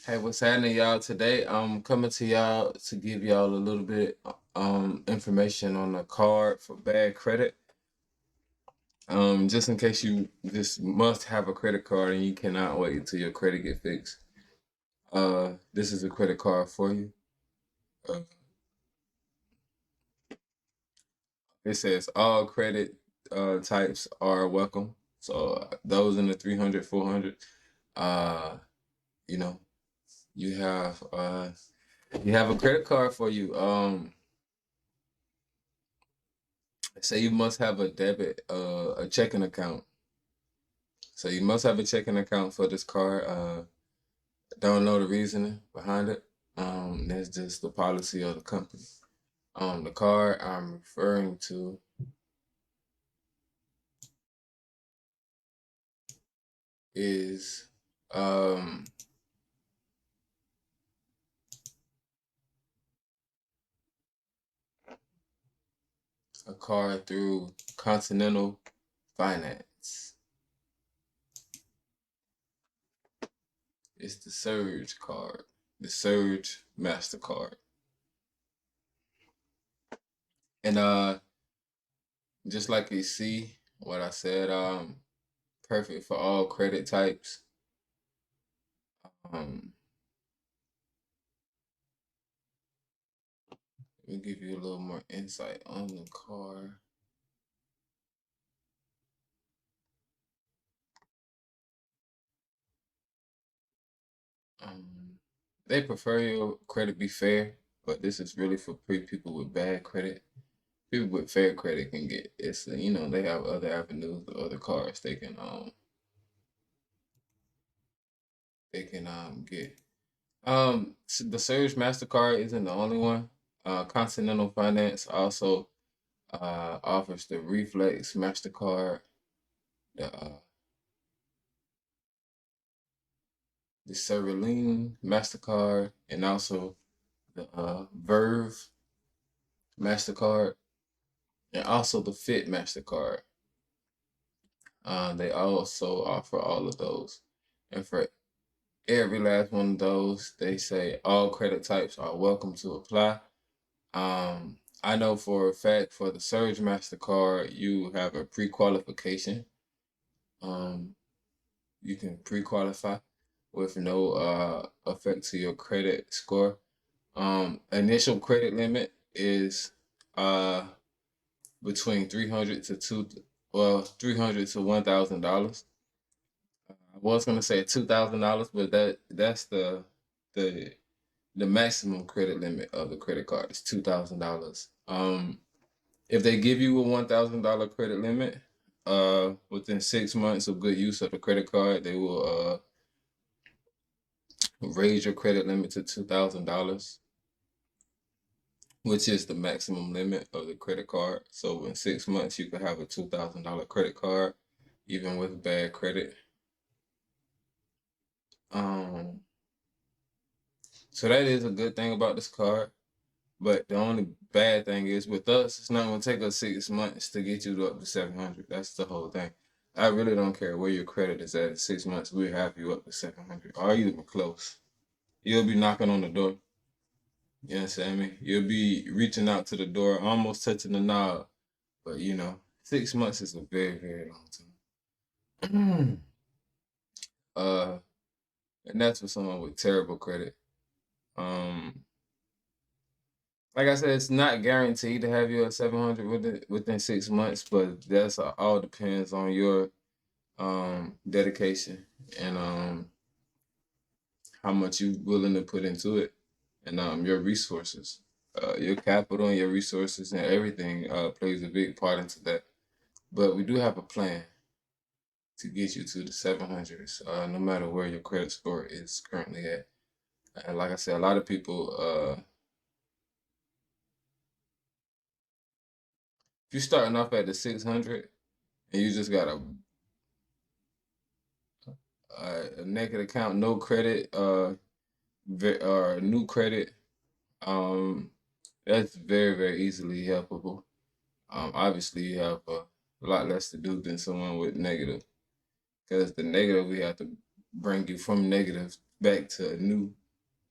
Hey, what's happening, y'all? Today I'm coming to y'all to give y'all a little bit information on a card for bad credit. Just in case you just must have a credit card and you cannot wait until your credit get fixed. This is a credit card for you. Uh, it says all credit types are welcome. So those in the 300, 400, uh, you know, you have you have a credit card for you. Say you must have a a checking account. So you must have a checking account for this card. Don't know the reasoning behind it. That's just the policy of the company. The card I'm referring to is um a card through Continental Finance. It's the Surge card, the Surge MasterCard. And just like you see what I said, perfect for all credit types. Um, Let me give you a little more insight on the car. Um, they prefer your credit be fair, but this is really for people with bad credit. People with fair credit can get it's they have other avenues, other cards they can get. The Surge Mastercard isn't the only one. Continental Finance also offers the Reflex Mastercard, the Cerulean Mastercard, and also the Verve Mastercard, and also the Fit Mastercard. They also offer all of those, and for every last one of those, they say all credit types are welcome to apply. I know for a fact for the Surge Mastercard, you have a pre-qualification. Um, you can pre-qualify with no effect to your credit score. Initial credit limit is uh between 300 to $1,000. I was gonna say $2,000, but that's the the maximum credit limit of the credit card is $2,000. If they give you a $1,000 credit limit, within 6 months of good use of the credit card, they will raise your credit limit to $2,000, which is the maximum limit of the credit card. So in 6 months, you could have a $2,000 credit card, even with bad credit. Um, so that is a good thing about this card. But the only bad thing is with us, it's not gonna take us 6 months to get you up to 700. That's the whole thing. I really don't care where your credit is at. In 6 months, we'll have you up to 700, or even close. You'll be knocking on the door. You understand me? You'll be reaching out to the door, almost touching the knob. But 6 months is a very, very long time. uh, and that's for someone with terrible credit. Um, like I said, it's not guaranteed to have you at 700 within 6 months, but that's all depends on your dedication and how much you're willing to put into it, and your resources, your capital and your resources and everything plays a big part into that. But we do have a plan to get you to the 700s, no matter where your credit score is currently at. And like I said, a lot of people, if you're starting off at the 600 and you just got a naked account, no credit, or new credit, um, that's very, very easily helpable. Obviously, you have a lot less to do than someone with negative, because the negative we have to bring you from negative back to a new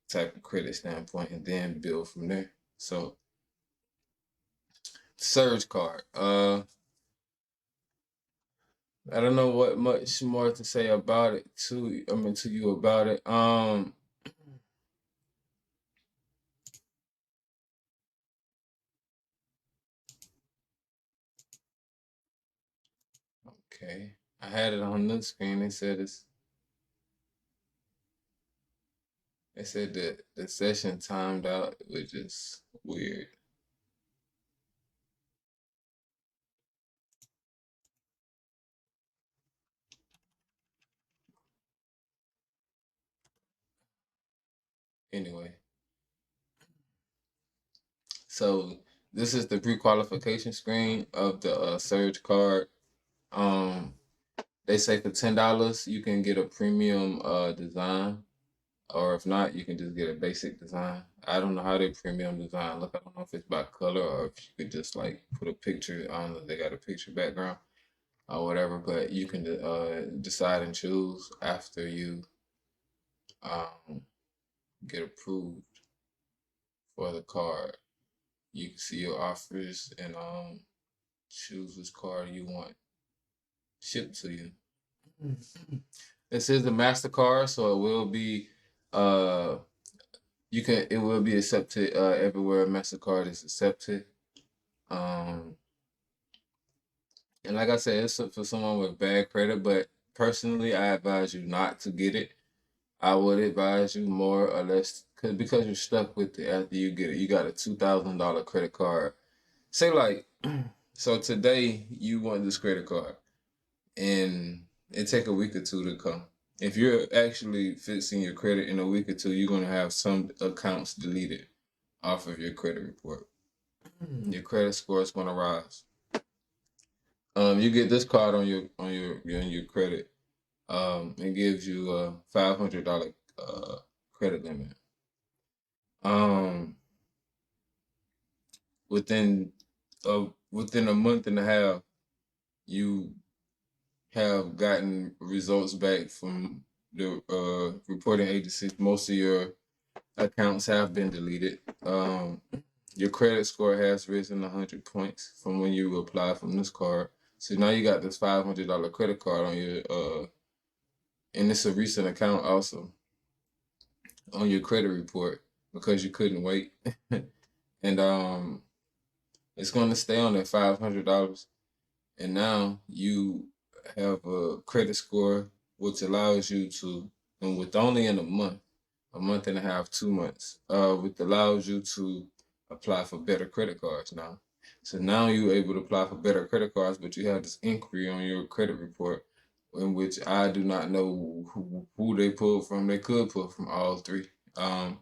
type of credit standpoint and then build from there. So Surge card. I don't know what much more to say about it to you about it. Okay. I had it on the screen. They said that the session timed out, which is weird. Anyway, so this is the pre-qualification screen of the Surge card. Um, they say for $10 you can get a premium design, or if not, you can just get a basic design. I don't know how they premium design look. I don't know if it's by color or if you could just like put a picture on. They got a picture background or whatever, but you can decide and choose after you um, get approved for the card. You can see your offers and choose which card you want shipped to you. This is a MasterCard, so it will be uh it will be accepted everywhere MasterCard is accepted. Um and like I said, it's for someone with bad credit, but personally I advise you not to get it. I would advise you more or less because you're stuck with it after you get it. You got a $2,000 credit card. Say like so today you want this credit card and it take a week or two to come. If you're actually fixing your credit in a week or two, you're gonna have some accounts deleted off of your credit report. Your credit score is gonna rise. You get this card on your credit. It gives you a $500 credit limit. Um, within within a month and a half, you have gotten results back from the reporting agencies. Most of your accounts have been deleted. Your credit score has risen 100 points from when you applied from this card. So now you got this $500 credit card on your and it's a recent account also on your credit report because you couldn't wait. And it's going to stay on that $500. And now you have a credit score which allows you to, and with only in a month and a half, 2 months, which allows you to apply for better credit cards now. So now you're able to apply for better credit cards, but you have this inquiry on your credit report in which I do not know who they pulled from. They could pull from all three. Um,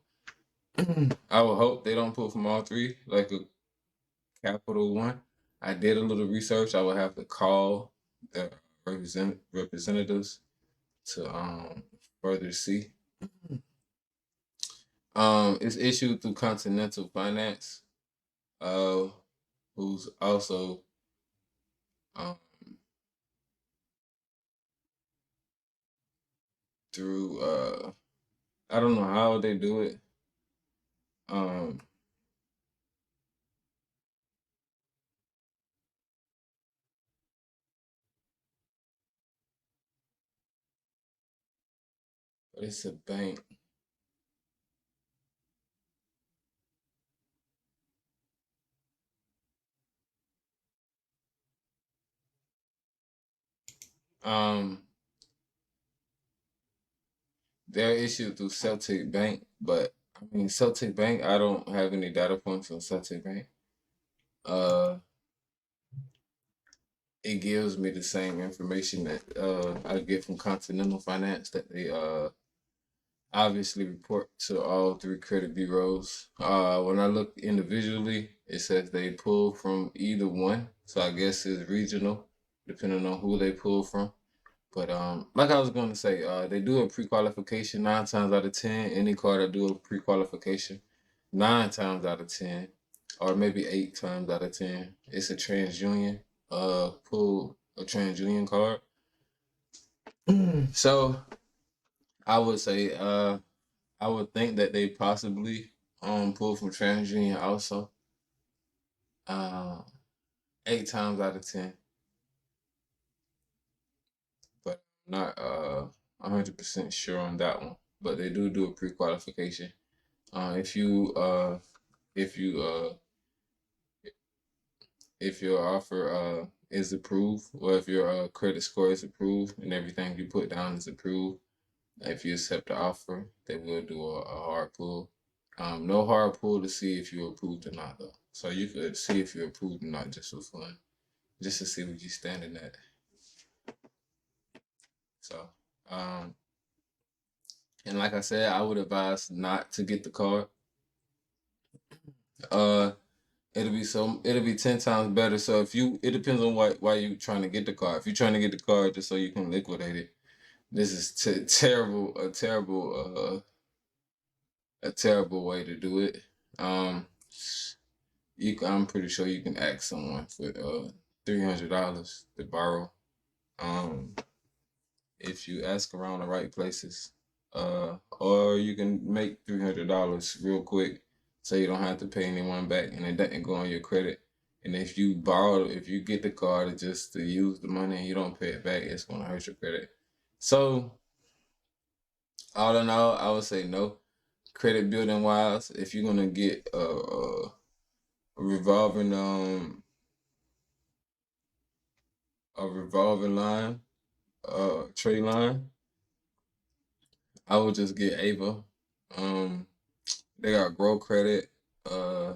I would hope they don't pull from all three, like a Capital One. I did a little research. I would have to call the representatives to further see. It's issued through Continental Finance, uh, who's also um, through I don't know how they do it. Um, but it's a bank. Um, they're issued through Celtic Bank, but I mean Celtic Bank. I don't have any data points on Celtic Bank. Uh, it gives me the same information that I get from Continental Finance that they obviously report to all three credit bureaus. When I look individually, it says they pull from either one, so I guess it's regional, depending on who they pull from. But like I was going to say, they do a pre-qualification 9 times out of 10. Any car that do a pre-qualification 9 times out of 10, or maybe 8 times out of 10, it's a TransUnion. Pull a TransUnion card. So I would say I would think that they possibly pull from TransUnion also. Uh, 8 times out of 10, but I'm not 100% sure on that one. But they do a pre-qualification. If you if you if your offer is approved, or if your credit score is approved and everything you put down is approved, if you accept the offer, they will do a hard pull. No hard pull to see if you're approved or not, though. So you could see if you're approved or not just for fun, just to see what you're standing at. So, um, and like I said, I would advise not to get the card. Uh, it'll be 10 times better. So if you, it depends on why you trying to get the card. If you're trying to get the card just so you can liquidate it, this is a terrible way to do it. Um, I'm pretty sure you can ask someone for $300 to borrow. Um, if you ask around the right places, or you can make $300 real quick, so you don't have to pay anyone back, and it doesn't go on your credit. And if you get the card just to use the money and you don't pay it back, it's gonna hurt your credit. So all in all, I would say no. Credit building wise, if you're gonna get revolving um a revolving line, trade line, I would just get Ava. Um, they got Grow Credit. Uh,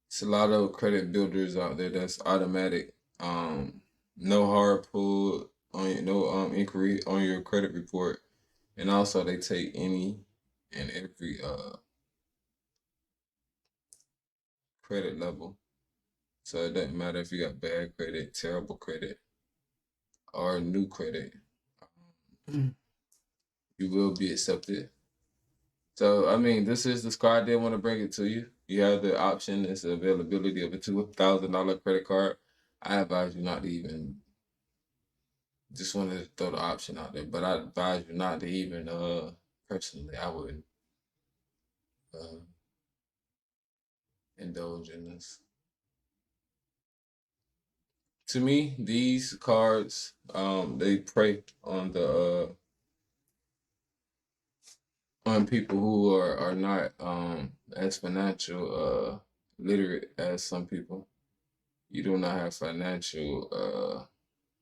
it's a lot of credit builders out there that's automatic. No hard pull on your, no inquiry on your credit report, and also they take any and every credit level. So it doesn't matter if you got bad credit, terrible credit, or new credit. You will be accepted. So I mean, this is the scar. I did want to bring it to you. You have the option, it's the availability of a $2,000 credit card. I advise you not to even. Just wanted to throw the option out there, but I advise you not to even. Personally, I wouldn't uh, indulge in this. To me, these cards, they prey on people who are not as financial literate as some people. You do not have financial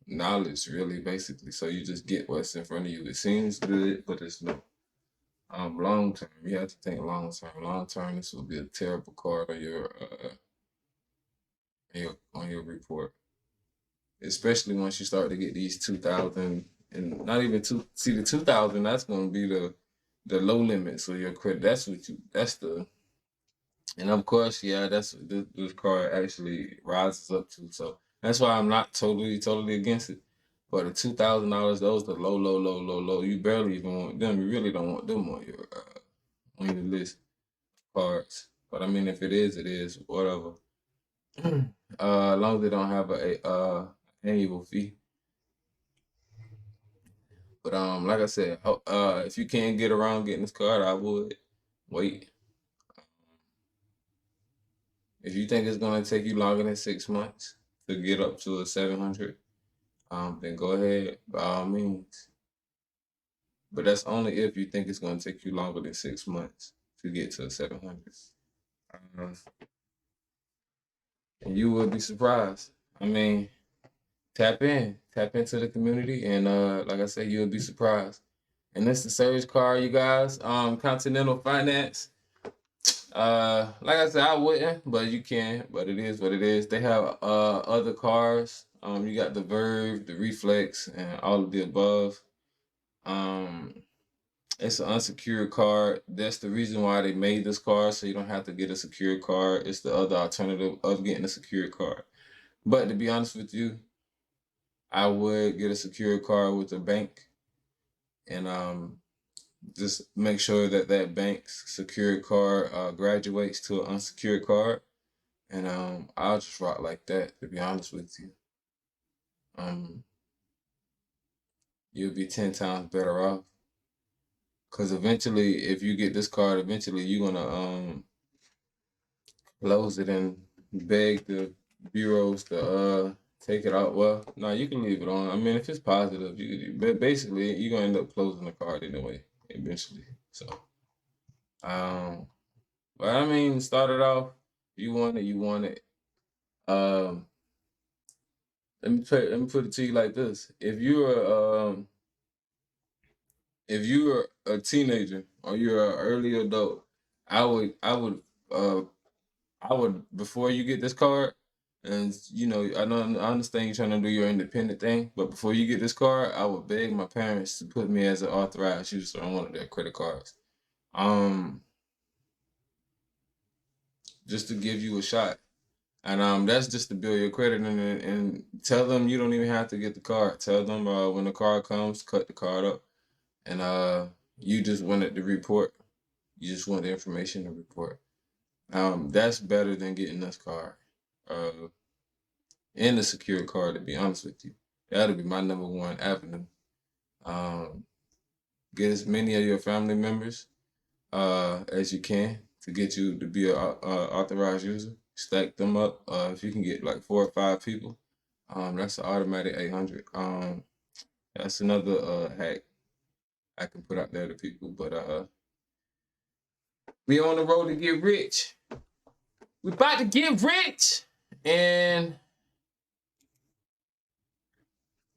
knowledge really, basically. So you just get what's in front of you. It seems good, but it's no. Long term, you have to think long term. Long term, this will be a terrible card on your report, especially once you start to get these 2,000 and not even two. See the 2,000, that's going to be the low limit. So your credit, that's the. And of course, yeah, that's this card actually rises up to. So that's why I'm not totally against it. But the $2,000, those the low. You barely even want them. You really don't want them on your list cards. But I mean, if it is, it is whatever. As long as they don't have a annual fee. But like I said, if you can't get around getting this card, I would wait. If you think it's gonna take you longer than 6 months to get up to a 700, then go ahead by all means. But that's only if you think it's gonna take you longer than 6 months to get to a 700. Um, and you will be surprised. I mean, tap into the community, and like I said, you'll be surprised. And this is the service card, you guys. Continental Finance. Like I said, I wouldn't, but you can. But it is what it is. They have other cars. You got the Verve, the Reflex, and all of the above. Um, it's an unsecured card. That's the reason why they made this card, so you don't have to get a secured card. It's the other alternative of getting a secured card. But to be honest with you, I would get a secured card with a bank, and just make sure that that bank's secured card graduates to an unsecured card, and I'll just rock like that. To be honest with you, um, you'll be 10 times better off. Cause eventually, if you get this card, eventually you're gonna close it and beg the bureaus to take it out. Well, no, you can leave it on. I mean, if it's positive, but basically you're gonna end up closing the card anyway, eventually. So, um, but I mean, start it off. You want it, you want it. Um, let me put it to you like this: if you're a teenager or you're an early adult, uh I would before you get this card, and I understand you're trying to do your independent thing, but before you get this card, I would beg my parents to put me as an authorized user on one of their credit cards. Um, just to give you a shot. And that's just to build your credit and tell them you don't even have to get the card. Tell them when the card comes, cut the card up. And you just wanted the report. You just want the information to report. That's better than getting this card. Uh, and the secure card, to be honest with you. That'll be my number one avenue. Um, get as many of your family members as you can to get you to be a authorized user. Stack them up. If you can get like 4 or 5 people, that's an automatic 800. That's another hack I can put out there to people. But we on the road to get rich. We about to get rich, and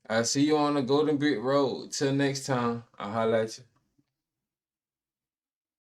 I see you on the Golden Brick Road. Till next time, I'll holla at you.